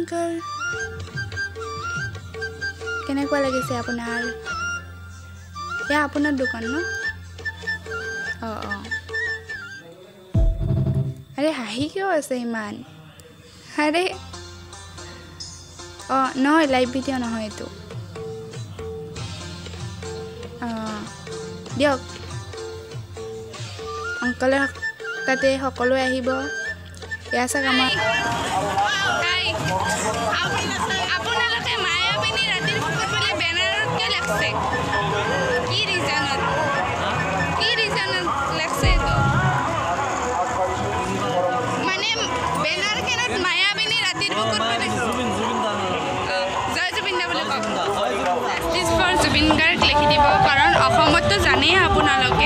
uncle কেনেকুৱা লাগিছে আপোনাৰ এয়া আপোনাৰ দোকান ন আৰে হাঁহি কিয় আছে ইমান আৰে নহয় লাইভ ভিডিঅ' নহয় এইটো দিয়ক আংকলৰ তাতে সকলোৱে আহিব এয়া চাওক আমাৰ আপোনালোকে মায়াবিনী ৰাতিৰ বুকুত বোলে বেনাৰত কিয় লাগছে কি ৰিজনত লাগছে এইটো মানে বেনাৰ কেনত মায়াবিনী ৰাতিৰ বুকুত বোলে জয় জুবিন দা বুলি কওক জাষ্টিছ ফৰ জুবিন গাৰ্গ লিখি দিব কাৰণ অসমততো জানেই আপোনালোকে